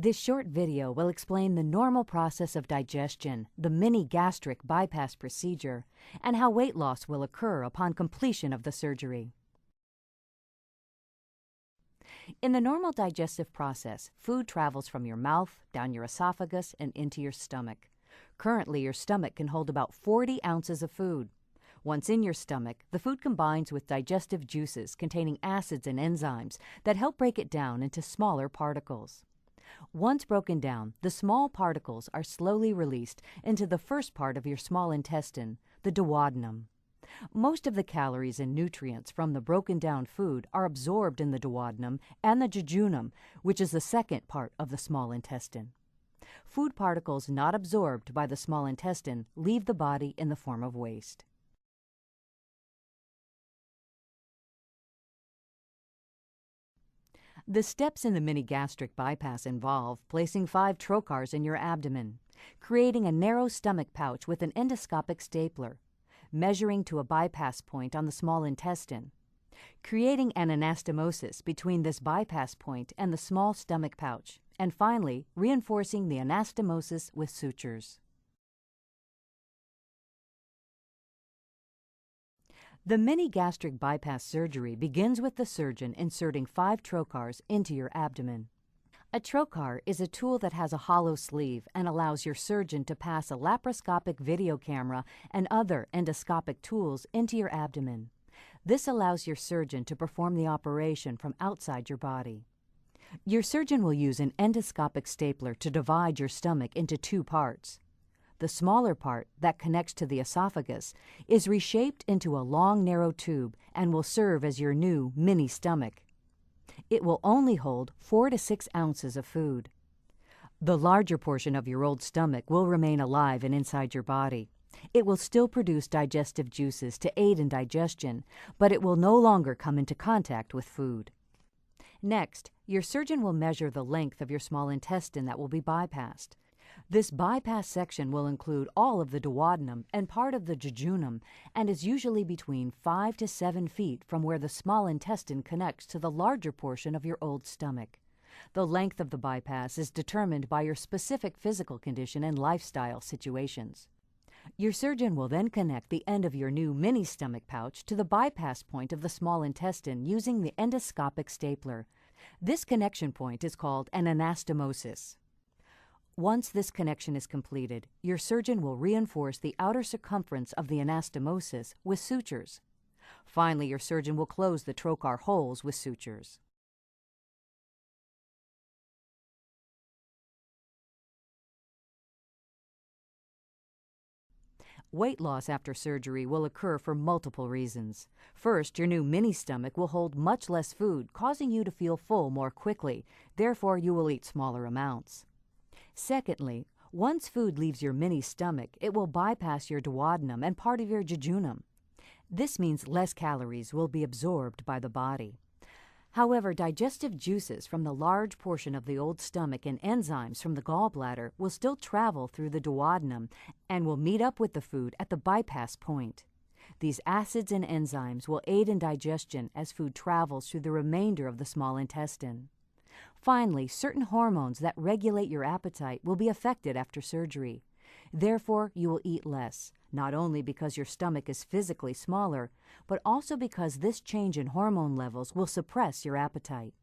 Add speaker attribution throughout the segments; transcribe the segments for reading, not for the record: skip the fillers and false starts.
Speaker 1: This short video will explain the normal process of digestion, the mini-gastric bypass procedure, and how weight loss will occur upon completion of the surgery. In the normal digestive process, food travels from your mouth, down your esophagus, and into your stomach. Currently, your stomach can hold about 40 ounces of food. Once in your stomach, the food combines with digestive juices containing acids and enzymes that help break it down into smaller particles. Once broken down, the small particles are slowly released into the first part of your small intestine, the duodenum. Most of the calories and nutrients from the broken down food are absorbed in the duodenum and the jejunum, which is the second part of the small intestine. Food particles not absorbed by the small intestine leave the body in the form of waste. The steps in the mini-gastric bypass involve placing 5 trocars in your abdomen, creating a narrow stomach pouch with an endoscopic stapler, measuring to a bypass point on the small intestine, creating an anastomosis between this bypass point and the small stomach pouch, and finally, reinforcing the anastomosis with sutures. The mini-gastric bypass surgery begins with the surgeon inserting 5 trocars into your abdomen. A trocar is a tool that has a hollow sleeve and allows your surgeon to pass a laparoscopic video camera and other endoscopic tools into your abdomen. This allows your surgeon to perform the operation from outside your body. Your surgeon will use an endoscopic stapler to divide your stomach into 2 parts. The smaller part, that connects to the esophagus, is reshaped into a long, narrow tube and will serve as your new mini stomach. It will only hold 4 to 6 ounces of food. The larger portion of your old stomach will remain alive and inside your body. It will still produce digestive juices to aid in digestion, but it will no longer come into contact with food. Next, your surgeon will measure the length of your small intestine that will be bypassed. This bypass section will include all of the duodenum and part of the jejunum and is usually between 5 to 7 feet from where the small intestine connects to the larger portion of your old stomach. The length of the bypass is determined by your specific physical condition and lifestyle situations. Your surgeon will then connect the end of your new mini stomach pouch to the bypass point of the small intestine using the endoscopic stapler. This connection point is called an anastomosis. Once this connection is completed, your surgeon will reinforce the outer circumference of the anastomosis with sutures. Finally, your surgeon will close the trocar holes with sutures. Weight loss after surgery will occur for multiple reasons. First, your new mini stomach will hold much less food, causing you to feel full more quickly. Therefore, you will eat smaller amounts. Secondly, once food leaves your mini stomach, it will bypass your duodenum and part of your jejunum. This means less calories will be absorbed by the body. However, digestive juices from the large portion of the old stomach and enzymes from the gallbladder will still travel through the duodenum and will meet up with the food at the bypass point. These acids and enzymes will aid in digestion as food travels through the remainder of the small intestine. Finally, certain hormones that regulate your appetite will be affected after surgery. Therefore, you will eat less, not only because your stomach is physically smaller, but also because this change in hormone levels will suppress your appetite.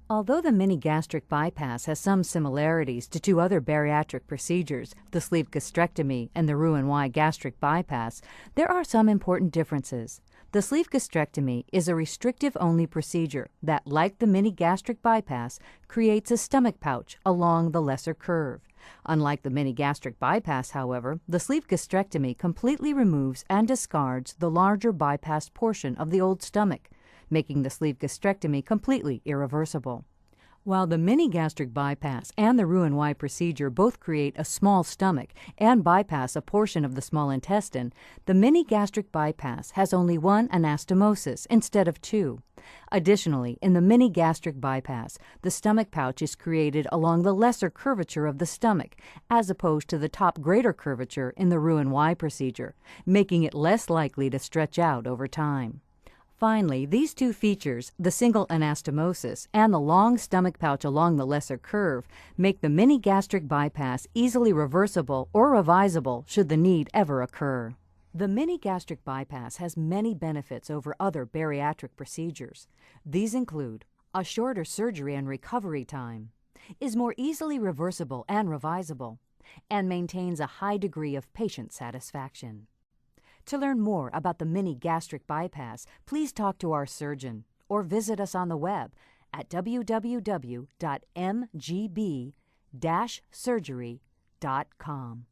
Speaker 1: Although the mini-gastric bypass has some similarities to 2 other bariatric procedures, the sleeve gastrectomy and the Roux-en-Y gastric bypass, there are some important differences. The sleeve gastrectomy is a restrictive-only procedure that, like the mini-gastric bypass, creates a stomach pouch along the lesser curve. Unlike the mini-gastric bypass, however, the sleeve gastrectomy completely removes and discards the larger bypassed portion of the old stomach, making the sleeve gastrectomy completely irreversible. While the mini-gastric bypass and the Roux-en-Y procedure both create a small stomach and bypass a portion of the small intestine, the mini-gastric bypass has only 1 anastomosis instead of 2. Additionally, in the mini-gastric bypass, the stomach pouch is created along the lesser curvature of the stomach, as opposed to the top greater curvature in the Roux-en-Y procedure, making it less likely to stretch out over time. Finally, these two features, the single anastomosis and the long stomach pouch along the lesser curve, make the mini-gastric bypass easily reversible or revisable should the need ever occur. The mini-gastric bypass has many benefits over other bariatric procedures. These include a shorter surgery and recovery time, is more easily reversible and revisable, and maintains a high degree of patient satisfaction. To learn more about the mini-gastric bypass, please talk to our surgeon or visit us on the web at www.mgb-surgery.com.